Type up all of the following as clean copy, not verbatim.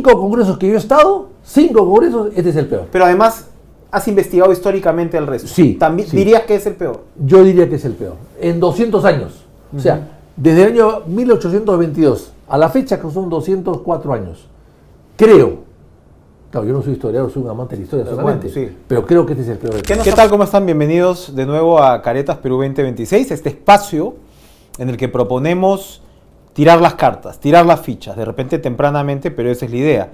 5 congresos que yo he estado, 5 congresos, este es el peor. Pero además, has investigado históricamente el resto. Sí. ¿También sí. dirías que es el peor? Yo diría que es el peor. En 200 años. O sea, desde el año 1822 a la fecha, que son 204 años. Creo. Claro, yo no soy historiador, soy un amante de la historia solamente. Bueno, sí. Pero creo que este es el peor. ¿Qué tal? ¿Cómo están? Bienvenidos de nuevo a Caretas Perú 2026, este espacio en el que proponemos tirar las cartas, tirar las fichas, de repente tempranamente, pero esa es la idea.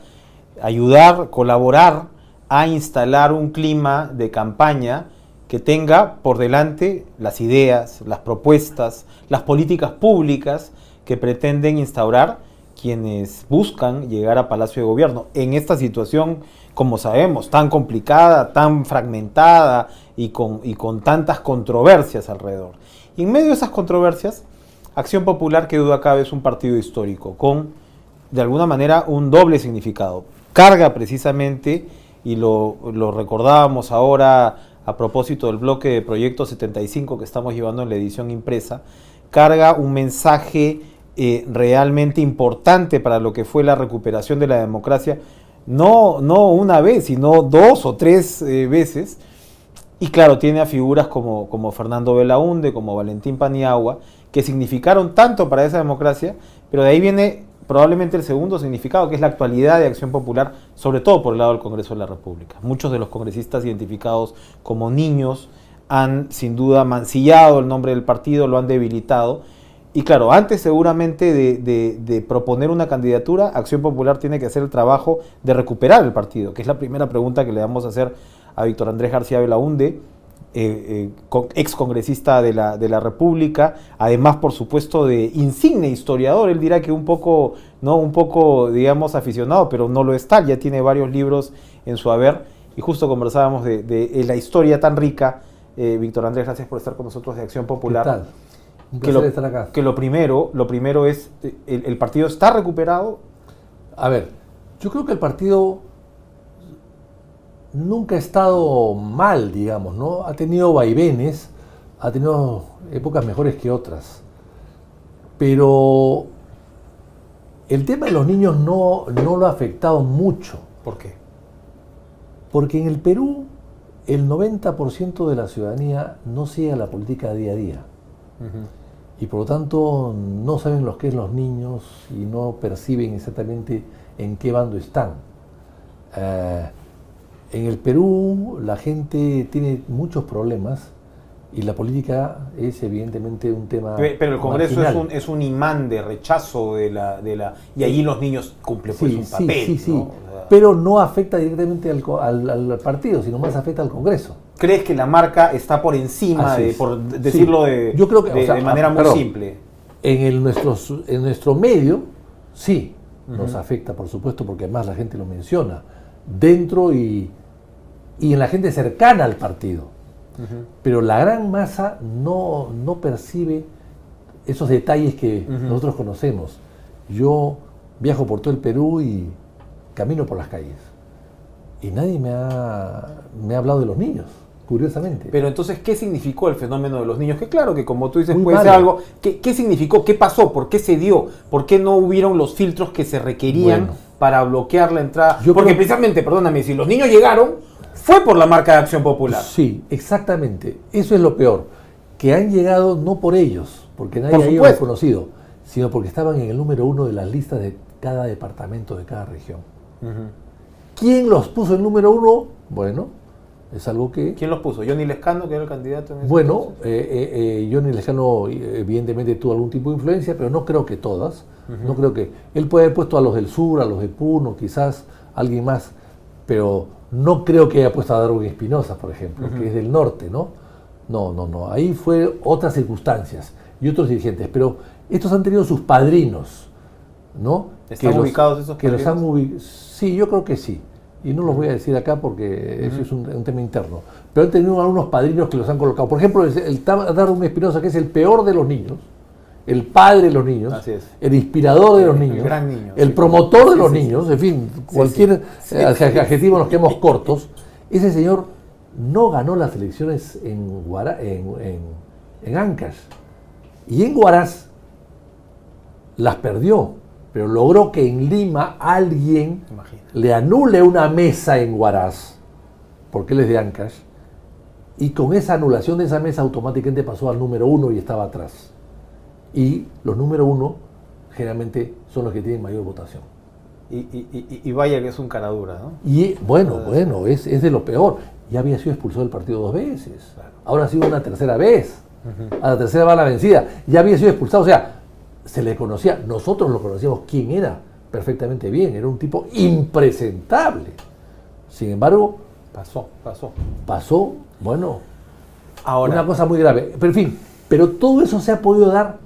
Ayudar, colaborar a instalar un clima de campaña que tenga por delante las ideas, las propuestas, las políticas públicas que pretenden instaurar quienes buscan llegar a Palacio de Gobierno. En esta situación, como sabemos, tan complicada, tan fragmentada y con tantas controversias alrededor. Y en medio de esas controversias, Acción Popular, que duda cabe, es un partido histórico, con, de alguna manera, un doble significado. Carga precisamente, y lo recordábamos ahora a propósito del bloque de Proyecto 75 que estamos llevando en la edición impresa, carga un mensaje realmente importante para lo que fue la recuperación de la democracia, no una vez, sino 2 o 3 veces. Y claro, tiene a figuras como Fernando Belaúnde, como Valentín Paniagua, que significaron tanto para esa democracia, pero de ahí viene probablemente el segundo significado, que es la actualidad de Acción Popular, sobre todo por el lado del Congreso de la República. Muchos de los congresistas identificados como niños han sin duda mancillado el nombre del partido, lo han debilitado. Y claro, antes seguramente de proponer una candidatura, Acción Popular tiene que hacer el trabajo de recuperar el partido, que es la primera pregunta que le vamos a hacer a Víctor Andrés García Belaúnde, ex congresista de la República, además por supuesto de insigne historiador. Él dirá que un poco digamos aficionado, pero no lo está, ya tiene varios libros en su haber, y justo conversábamos de la historia tan rica. Víctor Andrés, gracias por estar con nosotros de Acción Popular. ¿Qué tal? Un placer estar acá. Que lo primero es, ¿el partido está recuperado? A ver, yo creo que el partido nunca ha estado mal, digamos, ¿no? Ha tenido vaivenes, ha tenido épocas mejores que otras. Pero el tema de los niños no lo ha afectado mucho. ¿Por qué? Porque en el Perú el 90% de la ciudadanía no sigue la política día a día. Y por lo tanto no saben lo que es los niños y no perciben exactamente en qué bando están. En el Perú la gente tiene muchos problemas y la política es evidentemente un tema. Pero el Congreso marginal. es un imán de rechazo de la y allí los niños cumplen pues un papel. Sí. ¿no? Pero no afecta directamente al partido, sino más afecta al Congreso. ¿Crees que la marca está por encima, por decirlo Yo creo que, de manera muy simple? En nuestro medio, sí, nos afecta, por supuesto, porque además la gente lo menciona, dentro y en la gente cercana al partido. Pero la gran masa no percibe esos detalles que nosotros conocemos. Yo viajo por todo el Perú y camino por las calles. Y nadie me ha hablado de los niños, curiosamente. Pero entonces, ¿qué significó el fenómeno de los niños? Que claro, que como tú dices, Muy puede ser malo. algo. ¿Qué significó? ¿Qué pasó? ¿Por qué se dio? ¿Por qué no hubieron los filtros que se requerían para bloquear la entrada? Porque precisamente, perdóname, si los niños llegaron, fue por la marca de Acción Popular. Sí, exactamente. Eso es lo peor. Que han llegado no por ellos, porque nadie ha ido conocido, sino porque estaban en el número 1 de las listas de cada departamento, de cada región. ¿Quién los puso en número 1? Bueno, es algo que... ¿Quién los puso? ¿Johnny Lescano, que era el candidato en ese Bueno, entonces? Johnny Lescano evidentemente tuvo algún tipo de influencia, pero no creo que todas. No creo que... Él puede haber puesto a los del sur, a los de Puno, quizás alguien más, pero no creo que haya puesto a Darwin Espinosa, por ejemplo, que es del norte, ¿no? No. Ahí fue otras circunstancias y otros dirigentes, pero estos han tenido sus padrinos, ¿no? ¿Están ubicados esos padrinos? Sí, yo creo que sí. Y no los voy a decir acá porque eso es un tema interno. Pero han tenido algunos padrinos que los han colocado. Por ejemplo, el Darwin Espinosa, que es el peor de los niños, el padre de los niños, el inspirador de los niños, gran niño, el promotor de los niños, en fin, cualquier adjetivo nos quedamos cortos. Ese señor no ganó las elecciones en Ancash. Y en Huaraz las perdió. pero logró que en Lima alguien Imagina. le anule una mesa en Huaraz, porque él es de Ancash, y con esa anulación de esa mesa automáticamente pasó al número 1 y estaba atrás. Y los número 1 generalmente son los que tienen mayor votación. Y vaya que es un caradura, ¿no? Y bueno, es de lo peor. Ya había sido expulsado del partido 2 veces. Ahora ha sido una tercera vez. A la tercera va la vencida. Ya había sido expulsado. O sea, se le conocía. Nosotros lo conocíamos quién era perfectamente bien. Era un tipo impresentable. Sin embargo, pasó, bueno, ahora, una cosa muy grave. Pero en fin, pero todo eso se ha podido dar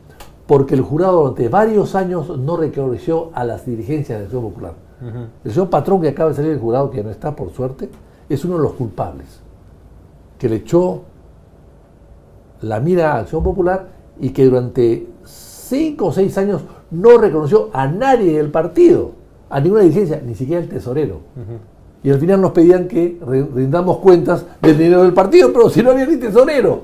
porque el jurado durante varios años no reconoció a las dirigencias de Acción Popular. El señor Patrón, que acaba de salir del jurado, que no está por suerte, es uno de los culpables, que le echó la mira a Acción Popular y que durante 5 o 6 años no reconoció a nadie del partido, a ninguna dirigencia, ni siquiera el tesorero. Y al final nos pedían que rindamos cuentas del dinero del partido, pero si no había ni tesorero.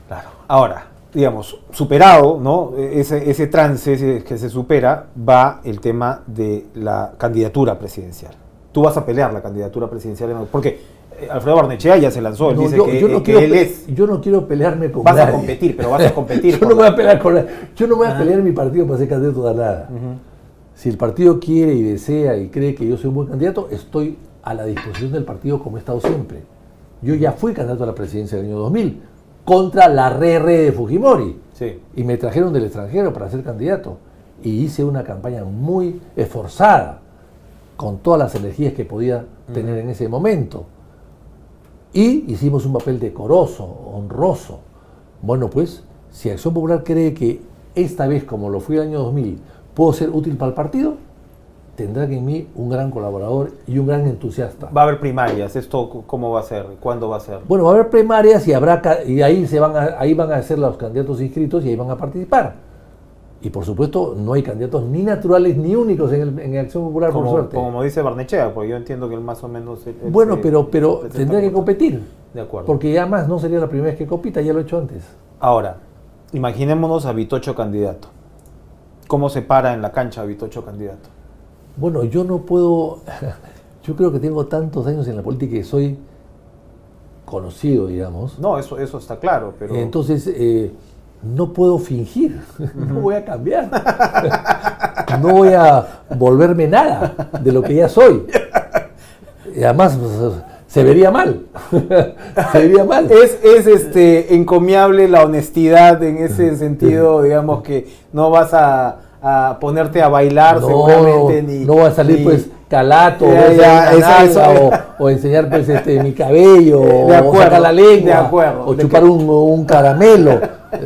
Claro. Ahora, digamos, superado, ¿no? Ese trance que se supera, va el tema de la candidatura presidencial. Tú vas a pelear la candidatura presidencial, porque Alfredo Barnechea ya se lanzó, él dice que él es. Yo no quiero pelearme con nadie. Vas a competir, pero vas a competir. Yo no voy a pelear con nadie. Yo no voy a pelear en mi partido para ser candidato a nada. Si el partido quiere y desea y cree que yo soy un buen candidato, estoy a la disposición del partido como he estado siempre. Yo ya fui candidato a la presidencia del año 2000 contra la de Fujimori. Sí. Y me trajeron del extranjero para ser candidato. Y hice una campaña muy esforzada, con todas las energías que podía tener en ese momento. Y hicimos un papel decoroso, honroso. Bueno, pues, si Acción Popular cree que esta vez, como lo fui el año 2000, puedo ser útil para el partido, tendrá en mí un gran colaborador y un gran entusiasta. Va a haber primarias, ¿esto cómo va a ser? ¿Cuándo va a ser? Bueno, va a haber primarias y ahí van a ser los candidatos inscritos y ahí van a participar. Y por supuesto no hay candidatos ni naturales ni únicos en Acción Popular, por suerte. Como dice Barnechea, porque yo entiendo que él más o menos... Bueno, pero tendrá que competir. De acuerdo. Porque ya más no sería la primera vez que compita, ya lo he hecho antes. Ahora, imaginémonos a Vitocho candidato. ¿Cómo se para en la cancha a Vitocho candidato? Bueno, yo no puedo... Yo creo que tengo tantos años en la política que soy conocido, digamos. No, eso está claro, pero... Entonces, no puedo fingir, no voy a cambiar. No voy a volverme nada de lo que ya soy. Y además, se vería mal. Se vería mal. Es encomiable la honestidad en ese sentido, digamos que no vas a ponerte a bailar seguramente no va a salir pues calato o enseñar pues mi cabello o sacar la lengua o chupar un caramelo.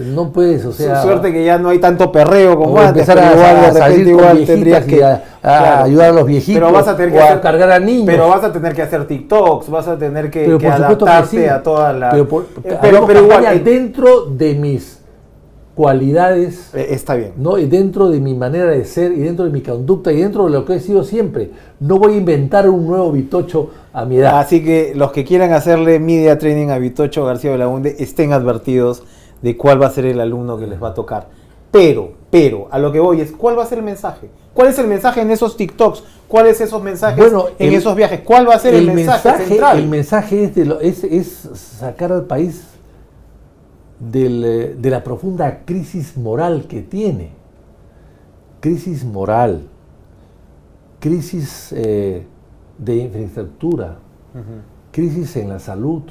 No puedes, o sea, suerte que ya no hay tanto perreo como antes, empezar a salir con viejitas y a ayudar a los viejitos, pero vas a tener que a cargar a niños, pero vas a tener que hacer TikToks, vas a tener que adaptarte sí, a todas las pero igual dentro de mis cualidades, está bien, ¿no? Y dentro de mi manera de ser y dentro de mi conducta y dentro de lo que he sido siempre. No voy a inventar un nuevo Vitocho a mi edad. Así que los que quieran hacerle media training a Vitocho García Belaúnde estén advertidos de cuál va a ser el alumno que les va a tocar. Pero, a lo que voy es, ¿cuál va a ser el mensaje? ¿Cuál es el mensaje en esos TikToks? ¿Cuáles son esos mensajes en esos viajes? ¿Cuál va a ser el mensaje central? El mensaje es sacar al país de la profunda crisis moral que tiene. Crisis moral, crisis de infraestructura, crisis en la salud,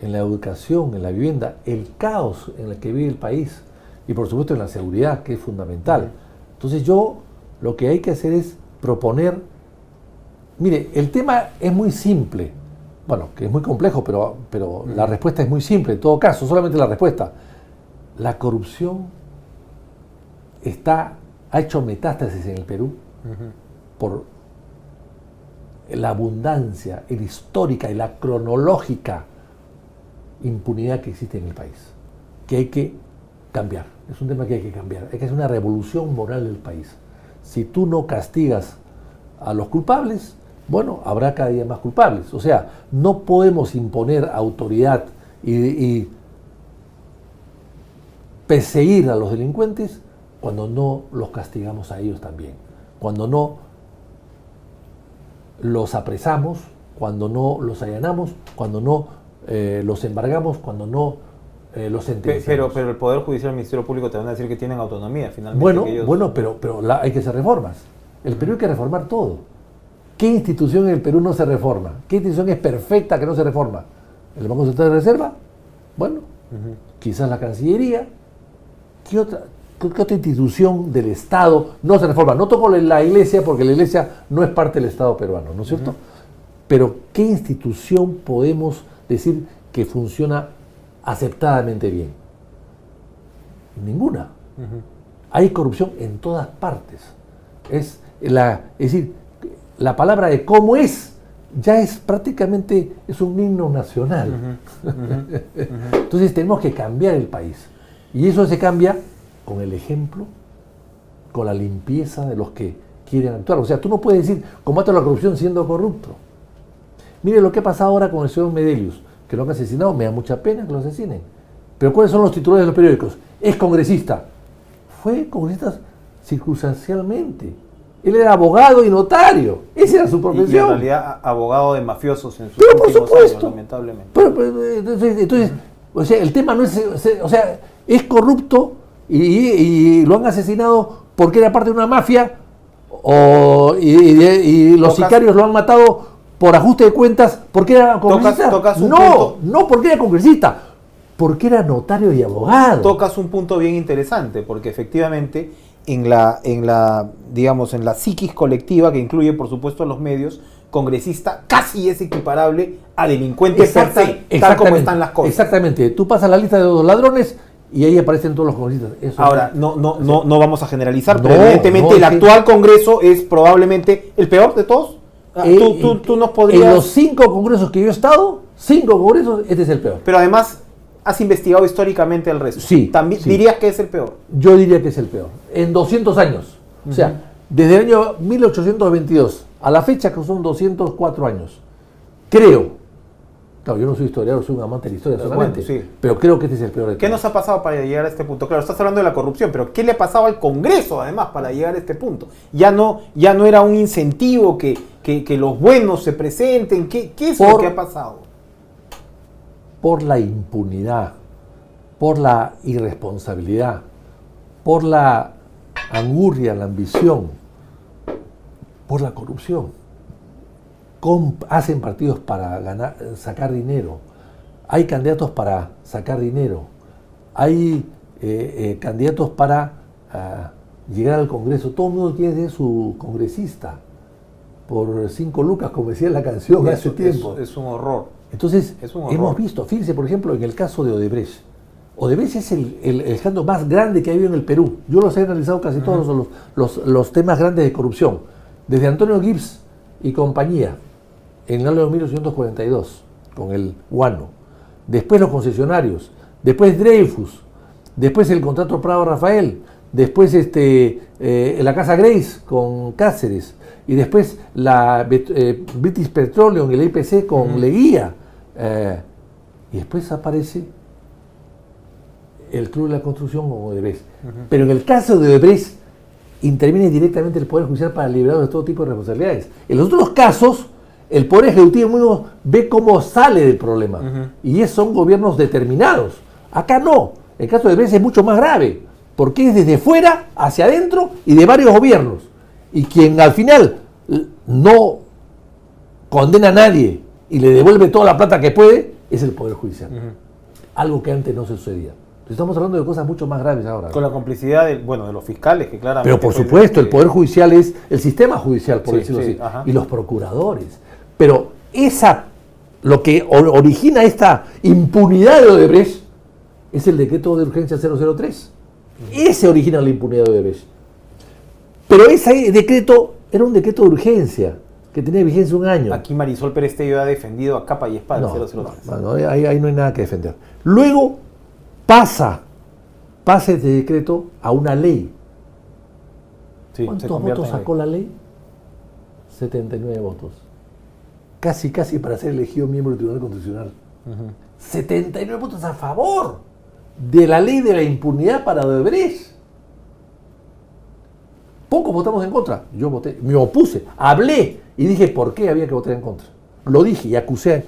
en la educación, en la vivienda, el caos en el que vive el país y por supuesto en la seguridad, que es fundamental. Entonces lo que hay que hacer es proponer, mire, el tema es muy simple, bueno, que es muy complejo, pero la respuesta es muy simple, en todo caso, solamente la respuesta. La corrupción ha hecho metástasis en el Perú por la abundancia, la histórica y la cronológica impunidad que existe en el país, que hay que cambiar. Es un tema que hay que cambiar. Hay que hacer una revolución moral del país. Si tú no castigas a los culpables, bueno, habrá cada día más culpables. O sea, no podemos imponer autoridad y perseguir a los delincuentes cuando no los castigamos a ellos también, cuando no los apresamos, cuando no los allanamos, cuando no los embargamos, cuando no los sentenciamos. Pero el Poder Judicial y el Ministerio Público te van a decir que tienen autonomía finalmente. Bueno, pero hay que hacer reformas. El Perú hay que reformar todo. ¿Qué institución en el Perú no se reforma? ¿Qué institución es perfecta que no se reforma? ¿El Banco Central de Reserva? Bueno, quizás la Cancillería. ¿Qué otra institución del Estado no se reforma? No toco la Iglesia porque la Iglesia no es parte del Estado peruano, ¿no es cierto? Pero ¿qué institución podemos decir que funciona aceptadamente bien? Ninguna. Hay corrupción en todas partes. Es decir, la palabra de cómo es ya es prácticamente un himno nacional. Entonces tenemos que cambiar el país. Y eso se cambia con el ejemplo, con la limpieza de los que quieren actuar. O sea, tú no puedes decir, combate la corrupción siendo corrupto. Mire lo que pasa ahora con el señor Medelius, que lo han asesinado, me da mucha pena que lo asesinen. Pero ¿cuáles son los titulares de los periódicos? Es congresista. Fue congresista circunstancialmente. Él era abogado y notario. Esa era su profesión. Y en realidad abogado de mafiosos en sus pero últimos años, lamentablemente. Entonces, o sea, el tema no es... O sea, es corrupto y lo han asesinado porque era parte de una mafia y los sicarios lo han matado por ajuste de cuentas porque era congresista. No porque era congresista, porque era notario y abogado. Tocas un punto bien interesante, porque efectivamente en la psiquis colectiva, que incluye por supuesto los medios, congresista casi es equiparable a delincuente per se, tal como están las cosas. Exactamente, tú pasas la lista de los ladrones y ahí aparecen todos los congresistas. Eso ahora, no vamos a generalizar, pero evidentemente el actual Congreso es probablemente el peor de todos. Tú nos podrías... En los 5 congresos que yo he estado, 5 congresos, este es el peor. Pero además has investigado históricamente el resto. Sí. ¿También dirías que es el peor? Yo diría que es el peor. En 200 años. O sea, desde el año 1822 a la fecha, que son 204 años. Creo, claro, yo no soy historiador, soy un amante de la historia solamente, pero creo que este es el peor de todos. ¿Qué nos ha pasado para llegar a este punto? Claro, estás hablando de la corrupción, pero ¿qué le ha pasado al Congreso además para llegar a este punto? Ya no era un incentivo que los buenos se presenten. ¿Qué es lo que ha pasado? Por la impunidad, por la irresponsabilidad, por la angurria, la ambición, por la corrupción. Hacen partidos para sacar dinero, hay candidatos para sacar dinero, hay candidatos para llegar al Congreso. Todo el mundo quiere ser su congresista por 5 lucas, como decía la canción hace tiempo. Es un horror. Entonces, hemos visto, fíjense por ejemplo en el caso de Odebrecht. Odebrecht es el escándalo más grande que ha habido en el Perú. Yo los he analizado casi todos los temas grandes de corrupción. Desde Antonio Gibbs y compañía, en el año 1842, con el Guano. Después los concesionarios, después Dreyfus, después el contrato Prado-Rafael, después la Casa Grace con Cáceres, y después la British Petroleum y la IPC con Leguía. Y después aparece el Club de la Construcción con Odebrecht. Pero en el caso de Odebrecht interviene directamente el Poder Judicial para liberarlos de todo tipo de responsabilidades. En los otros casos, el Poder Ejecutivo ve cómo sale del problema. Y son gobiernos determinados. Acá no. El caso de Odebrecht es mucho más grave, porque es desde fuera hacia adentro y de varios gobiernos. Y quien al final no condena a nadie y le devuelve toda la plata que puede, es el Poder Judicial. Algo que antes no se sucedía. Estamos hablando de cosas mucho más graves ahora. Con la complicidad de los fiscales, que claramente... Pero por supuesto, el Poder Judicial es el sistema judicial, por decirlo así, y los procuradores. Pero lo que origina esta impunidad de Odebrecht es el decreto de urgencia 003. Ese origina la impunidad de Odebrecht. Pero ese decreto era un decreto de urgencia que tenía vigencia 1 año. Aquí Marisol Perestello ha defendido a capa y espada el 003. Ahí no hay nada que defender. Luego pasa este decreto a una ley. ¿Cuántos votos sacó la ley? 79 votos. Casi para ser elegido miembro del Tribunal Constitucional. 79 votos a favor de la ley de la impunidad para Odebrecht. pocos votamos en contra. Yo voté, me opuse, hablé y dije por qué había que votar en contra. Lo dije y acusé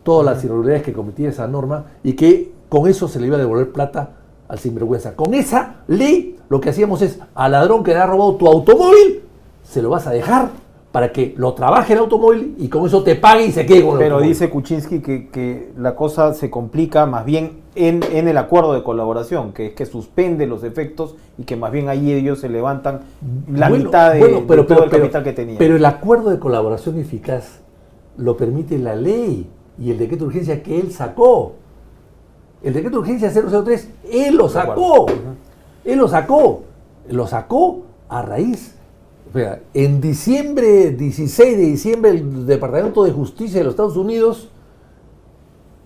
todas las irregularidades que cometía esa norma y que con eso se le iba a devolver plata al sinvergüenza. Con esa ley lo que hacíamos es al ladrón que le ha robado tu automóvil, se lo vas a dejar para que lo trabaje el automóvil y con eso te pague y se quede con el Pero automóvil. dice Kuczynski que la cosa se complica más bien en el acuerdo de colaboración, que es que suspende los efectos y que más bien ahí ellos se levantan la mitad de todo el capital que tenían. Pero el acuerdo de colaboración eficaz lo permite la ley y el decreto de urgencia que él sacó. El decreto de urgencia 003, él lo sacó. Él lo sacó. Lo sacó a raíz. En 16 de diciembre, el Departamento de Justicia de los Estados Unidos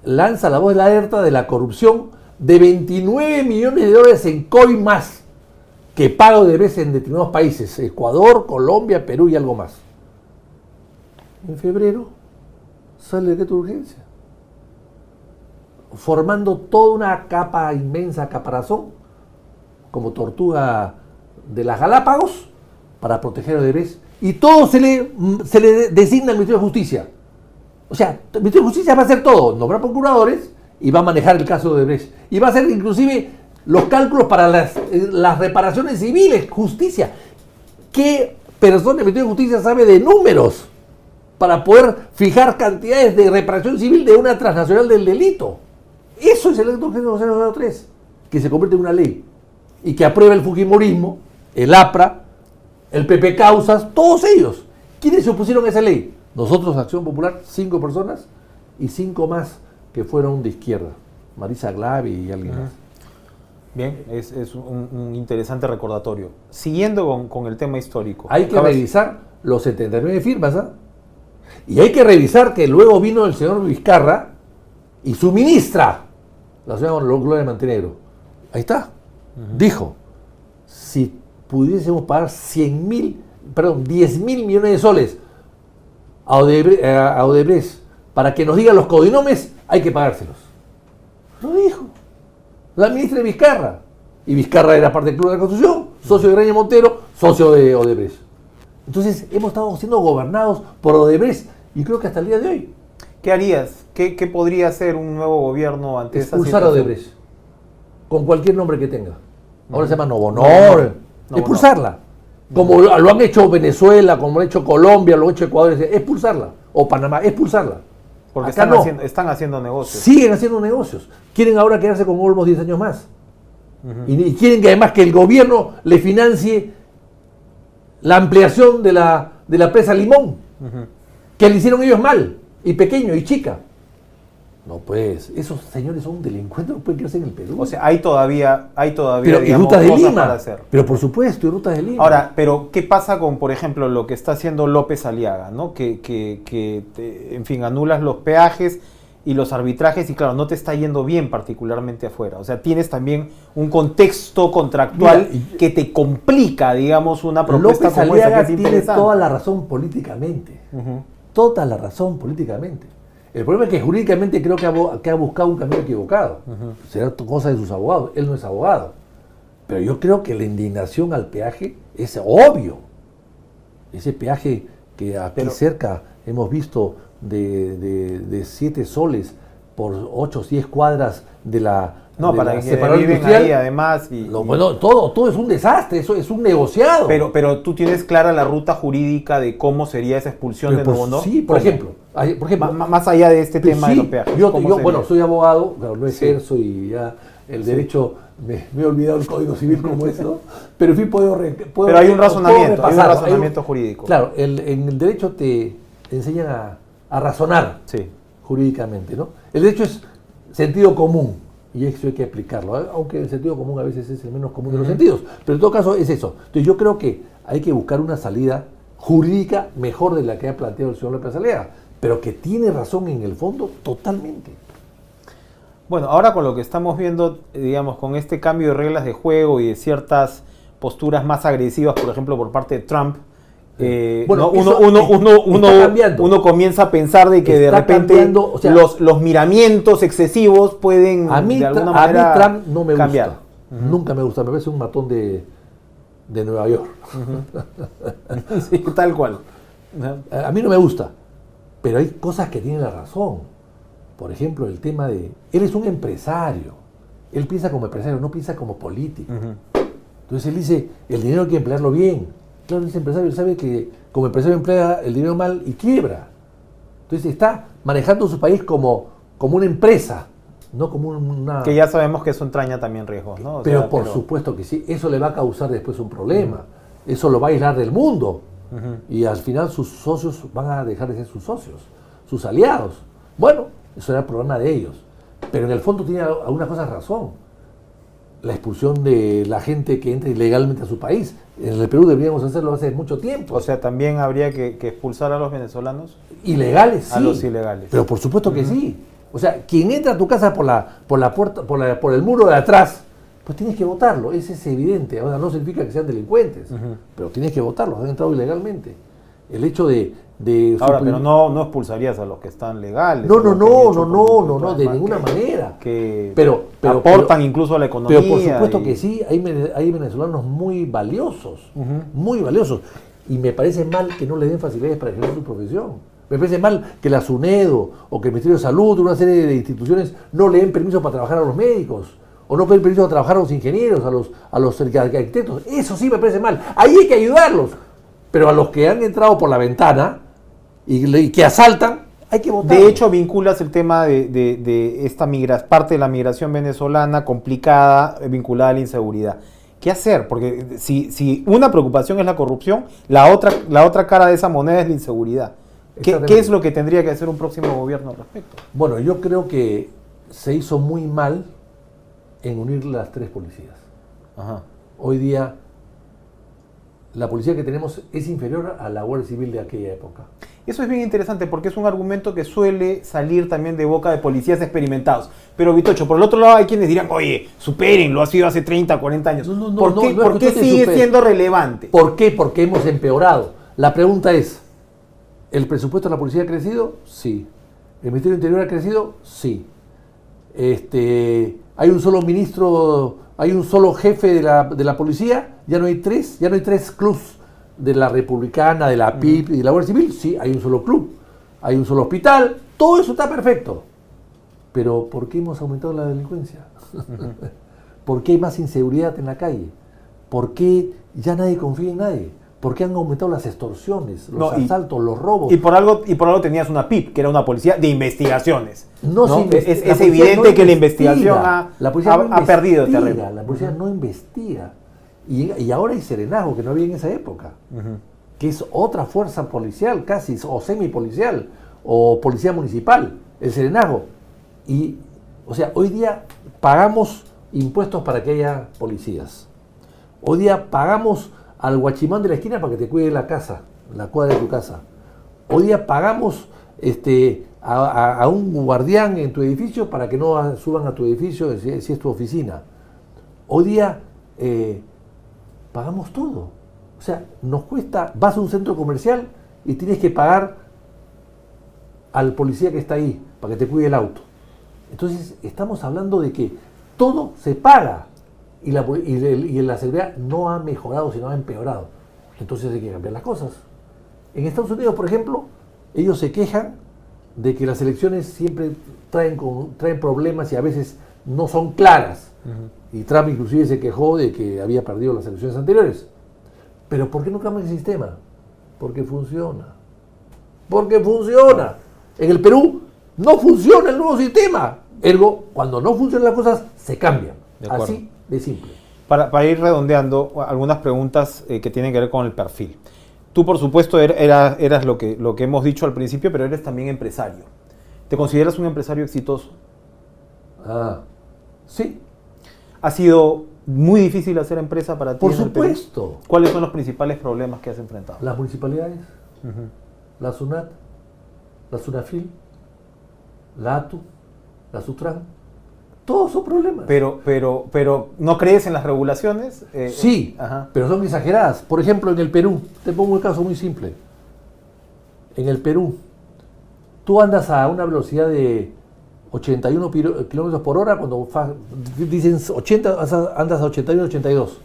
lanza la voz de la alerta de la corrupción de 29 millones de dólares en coimas que paga Odebrecht en determinados países, Ecuador, Colombia, Perú y algo más. En febrero sale el decreto de urgencia, formando toda una capa inmensa, caparazón, como tortuga de las Galápagos, para proteger a Odebrecht, y todo se le designa al Ministerio de Justicia. O sea, el Ministerio de Justicia va a hacer todo, nombrar procuradores y va a manejar el caso de Odebrecht. Y va a hacer inclusive los cálculos para las reparaciones civiles, justicia. ¿Qué persona del Ministerio de Justicia sabe de números para poder fijar cantidades de reparación civil de una transnacional del delito? Eso es el decreto de urgencia 003, que se convierte en una ley y que aprueba el Fujimorismo, el APRA, el PP Causas, todos ellos. ¿Quiénes se opusieron a esa ley? Nosotros, Acción Popular, 5 personas y 5 más que fueron de izquierda. Marisa Glavi y alguien más. Bien, es un interesante recordatorio. Siguiendo con el tema histórico. Hay que revisar los 79 firmas, ¿ah? Y hay que revisar que luego vino el señor Vizcarra y su ministra, la señora Gloria Montenegro. Ahí está. Dijo, si pudiésemos pagar 10 mil millones de soles a Odebrecht para que nos digan los codinomes, hay que pagárselos. Lo dijo la ministra de Vizcarra. Y Vizcarra era parte del Club de la Construcción, socio de Graña Montero, socio de Odebrecht. Entonces hemos estado siendo gobernados por Odebrecht y creo que hasta el día de hoy. ¿Qué harías? ¿Qué podría hacer un nuevo gobierno ante esa situación? Expulsar a Odebrecht, con cualquier nombre que tenga. Ahora se llama Novonor. Expulsarla. Como lo han hecho Venezuela, como lo ha hecho Colombia, lo ha hecho Ecuador, expulsarla. O Panamá, expulsarla. Porque Acá están haciendo negocios. Siguen haciendo negocios. Quieren ahora quedarse con Olmos 10 años más. Y quieren que además que el gobierno le financie la ampliación de la presa Limón. Que le hicieron ellos mal. Y pequeño y chica. No, pues, esos señores son delincuentes, no pueden quedarse en el Perú. O sea, hay todavía pero, digamos, rutas de cosas Lima. para hacer. Pero por supuesto, y rutas de Lima. Ahora, pero ¿qué pasa con, por ejemplo, lo que está haciendo López Aliaga, ¿no? En fin, anulas los peajes y los arbitrajes y claro, no te está yendo bien particularmente afuera. O sea, tienes también un contexto contractual que te complica, digamos, una propuesta López como esa, Aliaga que es tiene interesante. toda la razón políticamente. Toda la razón políticamente. El problema es que jurídicamente creo que ha buscado un camino equivocado. Será cosa de sus abogados. Él no es abogado. Pero yo creo que la indignación al peaje es obvio. Ese peaje que aquí cerca hemos visto de 7 soles por 8 o 10 cuadras de la para que separadora viven industrial, ahí además. Bueno, todo es un desastre, eso es un negociado. Pero tú tienes clara la ruta jurídica de cómo sería esa expulsión de Novonor. Sí, por ejemplo. Más allá de este tema de los peajes. Yo soy abogado, claro, no ejerzo y ya el derecho, me he olvidado el Código Civil como es, ¿no? Pero en fin, pero hay un razonamiento jurídico. Claro, en el derecho te enseñan a razonar jurídicamente, ¿no? El derecho es sentido común. Y eso hay que explicarlo, aunque el sentido común a veces es el menos común de los sentidos. Pero en todo caso es eso. Entonces yo creo que hay que buscar una salida jurídica mejor de la que ha planteado el señor López Aliaga, pero que tiene razón en el fondo totalmente. Bueno, ahora con lo que estamos viendo, digamos, con este cambio de reglas de juego y de ciertas posturas más agresivas, por ejemplo, por parte de Trump, uno comienza a pensar de que de repente los miramientos excesivos pueden de alguna manera Trump no me cambiar. Gusta. Nunca me gusta, me parece un matón de de Nueva York. Sí, tal cual. A mí no me gusta, pero hay cosas que tienen la razón. Por ejemplo, el tema de... Él es un empresario. Él piensa como empresario, no piensa como político. Entonces él dice, el dinero hay que emplearlo bien. Claro, él es empresario, él sabe que como empresario emplea el dinero mal y quiebra. Entonces está manejando su país como una empresa, no como una... Que ya sabemos que eso entraña también riesgos, ¿no? Pero por supuesto que sí, eso le va a causar después un problema. Eso lo va a aislar del mundo. Y al final sus socios van a dejar de ser sus socios, sus aliados. Bueno, eso era el problema de ellos. Pero en el fondo tiene algunas cosas razón. La expulsión de la gente que entra ilegalmente a su país. En el Perú deberíamos hacerlo hace mucho tiempo. O sea, también habría que expulsar a los venezolanos. Ilegales, sí. A los ilegales. Pero por supuesto que sí. O sea, quien entra a tu casa por la puerta, por el muro de atrás, pues tienes que votarlo. Ese es evidente. Ahora no significa que sean delincuentes, pero tienes que votarlos. Han entrado ilegalmente. El hecho de ahora, pero no expulsarías a los que están legales. No, de ninguna manera. Pero aportan incluso a la economía. Pero por supuesto que sí, hay venezolanos muy valiosos, muy valiosos. Y me parece mal que no les den facilidades para ejercer su profesión. Me parece mal que la SUNEDO o que el Ministerio de Salud, una serie de instituciones, no le den permiso para trabajar a los médicos. O no den permiso para trabajar a los ingenieros, a los arquitectos. Eso sí me parece mal. Ahí hay que ayudarlos. Pero a los que han entrado por la ventana y que asaltan, hay que votar. De hecho, vinculas el tema de esta parte de la migración venezolana complicada, vinculada a la inseguridad. ¿Qué hacer? Porque si una preocupación es la corrupción, la otra cara de esa moneda es la inseguridad. ¿Qué es lo que tendría que hacer un próximo gobierno al respecto? Bueno, yo creo que se hizo muy mal en unir las tres policías. Hoy día la policía que tenemos es inferior a la Guardia Civil de aquella época. Eso es bien interesante porque es un argumento que suele salir también de boca de policías experimentados. Pero Vitocho, por el otro lado hay quienes dirán, oye, superen, lo ha sido hace 30, 40 años. ¿Por qué sigue siendo relevante? ¿Por qué? Porque hemos empeorado. La pregunta es, ¿el presupuesto de la policía ha crecido? Sí. ¿El Ministerio del Interior ha crecido? Sí. ¿Hay un solo ministro, hay un solo jefe de la policía? ¿Ya no hay tres clubs de la Republicana, de la PIP y de la Guardia Civil? Sí, hay un solo club. Hay un solo hospital. Todo eso está perfecto. Pero ¿por qué hemos aumentado la delincuencia? ¿Por qué hay más inseguridad en la calle? ¿Por qué ya nadie confía en nadie? ¿Por qué han aumentado las extorsiones, los asaltos, los robos? Y por algo tenías una PIP, que era una policía de investigaciones. Es evidente que la investigación ha perdido terreno. La policía no investiga. Y ahora hay serenazgo, que no había en esa época. Que es otra fuerza policial casi, o semipolicial, o policía municipal, el serenazgo. Y, o sea, hoy día pagamos impuestos para que haya policías. Hoy día pagamos al guachimán de la esquina para que te cuide la casa, la cuadra de tu casa. Hoy día pagamos a un guardián en tu edificio para que no suban a tu edificio si es tu oficina. Hoy día pagamos todo. O sea, nos cuesta, vas a un centro comercial y tienes que pagar al policía que está ahí para que te cuide el auto. Entonces estamos hablando de que todo se paga. Y la seguridad no ha mejorado, sino ha empeorado. Entonces hay que cambiar las cosas. En Estados Unidos, por ejemplo, ellos se quejan de que las elecciones siempre traen problemas y a veces no son claras. Y Trump inclusive se quejó de que había perdido las elecciones anteriores. Pero ¿por qué no cambia el sistema? Porque funciona. Porque funciona. En el Perú no funciona el nuevo sistema. Ergo, cuando no funcionan las cosas, se cambian. Así de simple. Para ir redondeando, algunas preguntas que tienen que ver con el perfil. Tú, por supuesto, eras lo que hemos dicho al principio, pero eres también empresario. ¿Te consideras un empresario exitoso? Sí. ¿Ha sido muy difícil hacer empresa para ti? Por supuesto. ¿Cuáles son los principales problemas que has enfrentado? Las municipalidades, la SUNAT, la SUNAFIL, la ATU, la SUTRAN. Todos son problemas. Pero ¿no crees en las regulaciones? Sí, pero son exageradas. Por ejemplo, en el Perú, te pongo un caso muy simple. En el Perú, tú andas a una velocidad de 81 kilómetros por hora, cuando dicen 80, andas a 81, 82.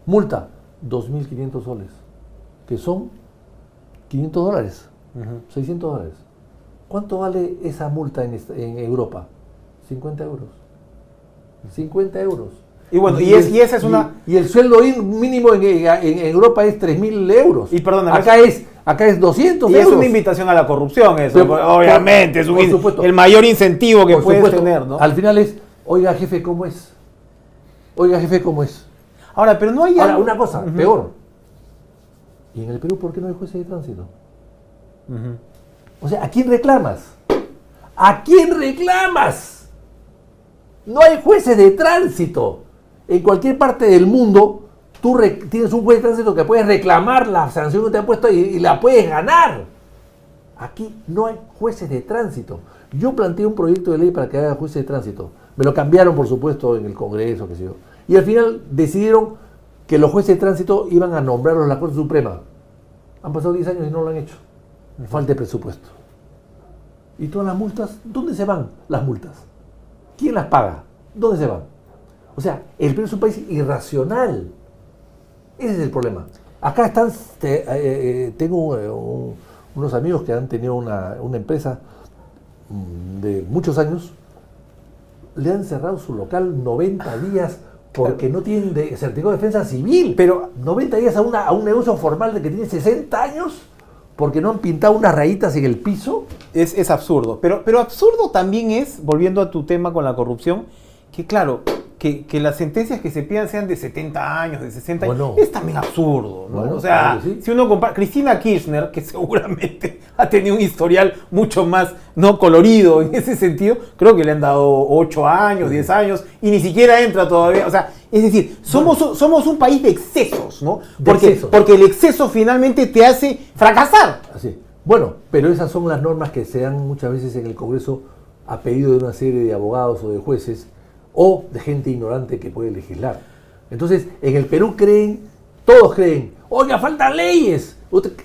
Multa, 2.500 soles, que son $500, $600. ¿Cuánto vale esa multa en Europa? 50 euros. 50 euros. Y bueno, y esa es una... Y el sueldo mínimo en Europa es 3.000 euros. Y perdóname, acá es 200 y euros. es una invitación a la corrupción eso, Pero, obviamente, es el mayor incentivo que puedes tener, ¿no? Al final es, oiga jefe, ¿cómo es? Oiga jefe, ¿cómo es? Ahora, pero no hay Ahora, algo... una cosa, peor. ¿Y en el Perú por qué no hay jueces de tránsito? O sea, ¿a quién reclamas? ¿A quién reclamas? No hay jueces de tránsito. En cualquier parte del mundo, tú tienes un juez de tránsito que puedes reclamar la sanción que te han puesto y la puedes ganar. Aquí no hay jueces de tránsito. Yo planteé un proyecto de ley para que haya jueces de tránsito. Me lo cambiaron, por supuesto, en el Congreso, qué sé yo. Y al final decidieron que los jueces de tránsito iban a nombrarlos a la Corte Suprema. Han pasado 10 años y no lo han hecho. Falta de presupuesto. ¿Y todas las multas? ¿Dónde se van las multas? ¿Quién las paga? ¿Dónde se van? O sea, el Perú es un país irracional. Ese es el problema. Acá están, tengo unos amigos que han tenido una empresa de muchos años, le han cerrado su local 90 días porque no tienen certificado de defensa civil. Pero 90 días a un negocio formal de que tiene 60 años porque no han pintado unas rayitas en el piso. Es absurdo. Pero absurdo también es, volviendo a tu tema con la corrupción, que claro, que las sentencias que se pidan sean de 70 años, de 60 años, bueno, es también absurdo, ¿no? Bueno, o sea, sí. Si uno compara, Cristina Kirchner, que seguramente ha tenido un historial mucho más no colorido en ese sentido, creo que le han dado 8 años, 10 años, y ni siquiera entra todavía, o sea, es decir, somos un país de excesos, ¿no? Porque el exceso finalmente te hace fracasar. Así. Bueno, pero esas son las normas que se dan muchas veces en el Congreso a pedido de una serie de abogados o de jueces o de gente ignorante que puede legislar. Entonces, en el Perú todos creen, oiga, faltan leyes.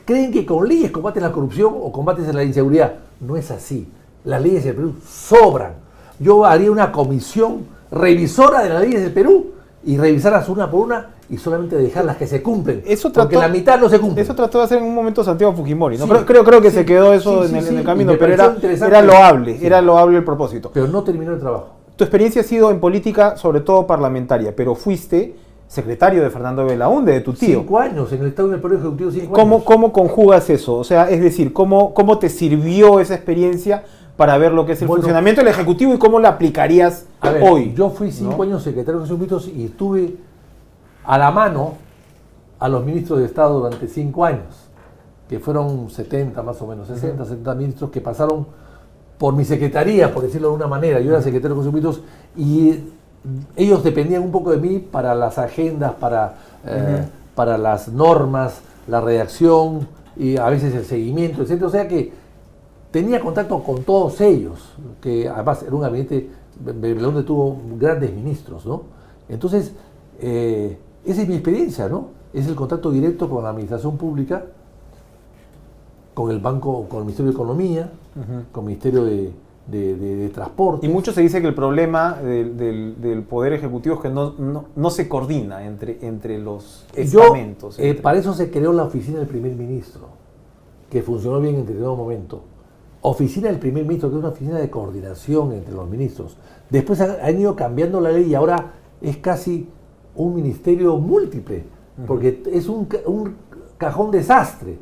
Creen que con leyes combates la corrupción o combates la inseguridad. No es así. Las leyes del Perú sobran. Yo haría una comisión revisora de las leyes del Perú y revisarlas una por una y solamente dejar las que se cumplen. Porque la mitad no se cumple. Eso trató de hacer en un momento Santiago Fujimori, ¿no? Sí, creo que sí, se quedó eso en el camino, pero era loable, era loable el propósito. Pero no terminó el trabajo. Tu experiencia ha sido en política, sobre todo parlamentaria, pero fuiste secretario de Fernando Belaúnde, de tu tío. 5 años, en el Estado del Poder Ejecutivo 5 años. ¿Cómo conjugas eso? O sea, es decir, ¿cómo te sirvió esa experiencia para ver lo que es el funcionamiento del Ejecutivo y cómo la aplicarías hoy? Yo fui 5 años secretario de Ejecutivo y estuve a la mano a los ministros de Estado durante 5 años, que fueron 70 más o menos, 60, 70 ministros que pasaron por mi secretaría, por decirlo de una manera. Yo era secretario de Ejecutivo y ellos dependían un poco de mí para las agendas, para las normas, la redacción y a veces el seguimiento, etc. O sea que tenía contacto con todos ellos, que además era un gabinete donde tuvo grandes ministros, ¿no? Entonces, esa es mi experiencia, ¿no? Es el contacto directo con la administración pública, con el banco, con el Ministerio de Economía, con el Ministerio de Transporte. Y mucho se dice que el problema del Poder Ejecutivo es que no se coordina entre los estamentos. Para eso se creó la oficina del primer ministro, que funcionó bien en determinado momento. Oficina del primer ministro, que es una oficina de coordinación entre los ministros. Después han ido cambiando la ley y ahora es casi un ministerio múltiple, porque es un cajón desastre.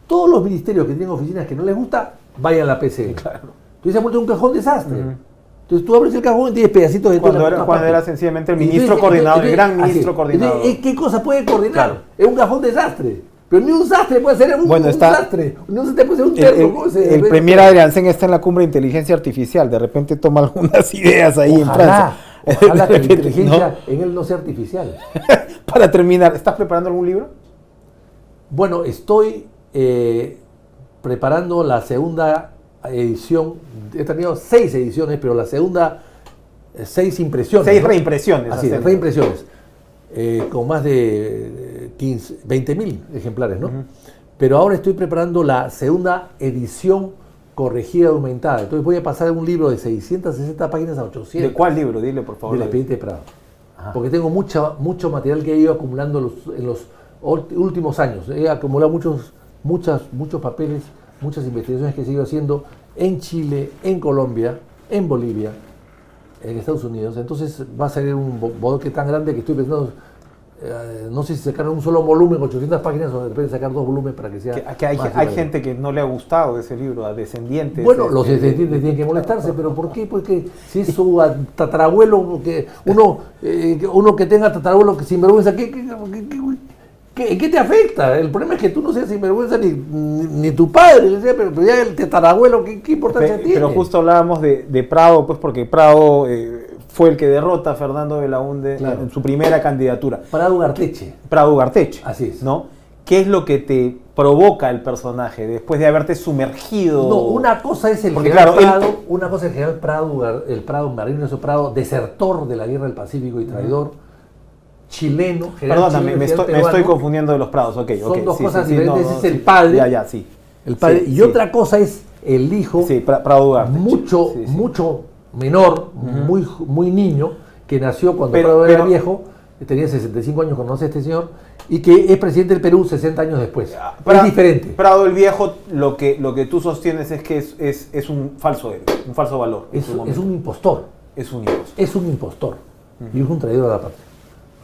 Todos los ministerios que tienen oficinas que no les gusta, vayan a la PCE. Claro. Entonces se ha vuelto un cajón desastre. Entonces tú abres el cajón y tienes pedacitos de cuando era sencillamente el ministro coordinador, el gran ministro coordinador. ¿Qué cosa puede coordinar? Claro. Es un cajón desastre. Pero ni un sastre puede ser un desastre. Ni un sastre puede ser un termo. El premier Adriansen está en la cumbre de inteligencia artificial. De repente toma algunas ideas ahí en Francia. Ojalá que la inteligencia en él no sea artificial. Para terminar, ¿estás preparando algún libro? Bueno, estoy preparando la segunda edición. He tenido 6 ediciones, pero la segunda 6 impresiones. 6 reimpresiones. Así es, reimpresiones. Con más de 20.000 ejemplares, ¿no? Pero ahora estoy preparando la segunda edición corregida y aumentada. Entonces voy a pasar un libro de 660 páginas a 800. ¿De cuál libro? Dile, por favor. Del Expediente Prado. Porque tengo mucho material que he ido acumulando en los últimos años. He acumulado muchos papeles, muchas investigaciones que he seguido haciendo en Chile, en Colombia, en Bolivia, en Estados Unidos. Entonces va a salir un bodoque tan grande que estoy pensando, no sé si sacar un solo volumen, 800 páginas, o de repente sacar 2 volúmenes para que sea hay gente que no le ha gustado ese libro, a descendientes. Bueno, los descendientes tienen que molestarse, pero ¿por qué? Porque si es su tatarabuelo, uno que tenga tatarabuelo que sinvergüenza, ¿qué te afecta? El problema es que tú no seas sinvergüenza ni tu padre, pero ya el tatarabuelo, ¿qué importancia tiene? Pero justo hablábamos de Prado, pues porque Prado fue el que derrota a Fernando Belaúnde en su primera candidatura. Prado Ugarteche. Prado Ugarteche. Así es. ¿No? ¿Qué es lo que te provoca el personaje después de haberte sumergido? No, una cosa es el general Prado, una cosa es el general Prado, el Prado Marino Ignacio Prado, desertor de la Guerra del Pacífico y traidor, chileno, Perdóname, me estoy confundiendo de los Prados, Son dos cosas diferentes, ese es el padre. Sí. El padre, y otra cosa es el hijo, Prado Ugarteche. mucho menor, muy niño, que nació cuando Prado era viejo, tenía 65 años cuando nace este señor, y que es presidente del Perú 60 años después. Es diferente. Prado el Viejo, lo que tú sostienes es que es un falso héroe, un falso valor. Es un impostor. Es un impostor. Es un impostor. Y es un traidor a la patria.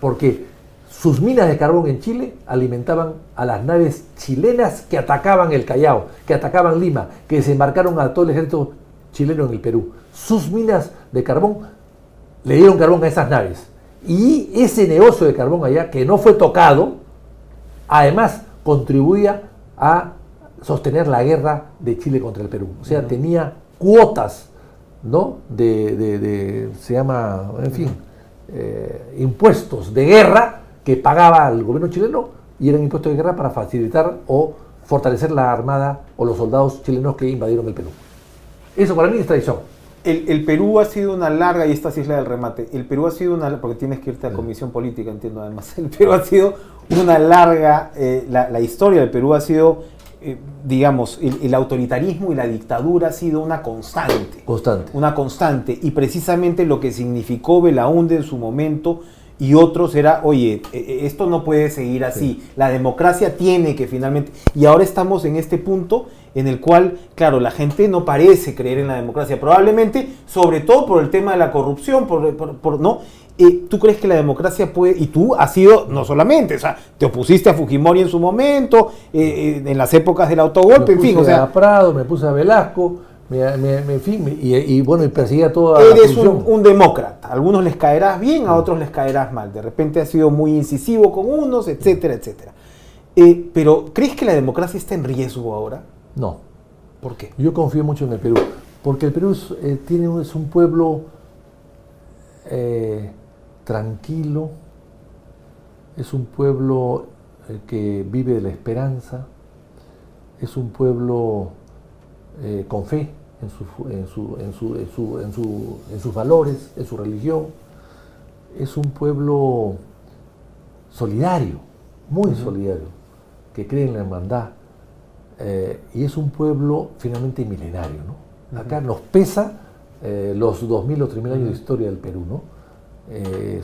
Porque sus minas de carbón en Chile alimentaban a las naves chilenas que atacaban el Callao, que atacaban Lima, que desembarcaron a todo el ejército chileno en el Perú. Sus minas de carbón le dieron carbón a esas naves. Y ese negocio de carbón allá, que no fue tocado, además contribuía a sostener la guerra de Chile contra el Perú. O sea, tenía cuotas, ¿no? Se llama, en fin, impuestos de guerra que pagaba el gobierno chileno, y eran impuestos de guerra para facilitar o fortalecer la armada o los soldados chilenos que invadieron el Perú. Eso para mí es traición. El Perú ha sido una larga, y esta sí es la del remate, el Perú ha sido porque tienes que irte a comisión política, entiendo además, el Perú ha sido una larga, la historia del Perú ha sido, digamos, el autoritarismo y la dictadura ha sido una constante. Una constante, y precisamente lo que significó Belaúnde en su momento y otros era, oye, esto no puede seguir así, la democracia tiene que finalmente, y ahora estamos en este punto en el cual, claro, la gente no parece creer en la democracia, probablemente, sobre todo por el tema de la corrupción, ¿no? ¿Tú crees que la democracia puede, y tú has sido, no solamente, o sea, te opusiste a Fujimori en su momento, en las épocas del autogolpe, en fin, o sea... a Prado, me puse a Velasco, y bueno, y perseguía toda la Eres un demócrata, a algunos les caerás bien, a otros les caerás mal, de repente has sido muy incisivo con unos, etcétera, etcétera. Pero, ¿crees que la democracia está en riesgo ahora? No. ¿Por qué? Yo confío mucho en el Perú, porque el Perú es un pueblo tranquilo, es un pueblo que vive de la esperanza, es un pueblo con fe en sus valores, en su religión, es un pueblo solidario, muy solidario, que cree en la hermandad. Y es un pueblo finalmente milenario, ¿no? Acá nos pesa los 2.000 o 3.000 años de historia del Perú, ¿no?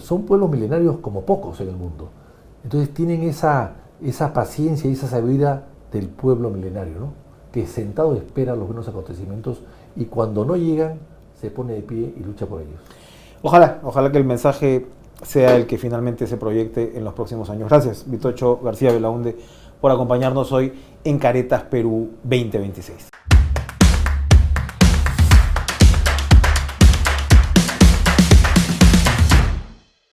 Son pueblos milenarios como pocos en el mundo. Entonces tienen esa paciencia y esa sabiduría del pueblo milenario, ¿no? Que sentado espera los buenos acontecimientos y cuando no llegan se pone de pie y lucha por ellos. Ojalá que el mensaje sea el que finalmente se proyecte en los próximos años. Gracias, Vitocho García Belaúnde, por acompañarnos hoy en Caretas Perú 2026.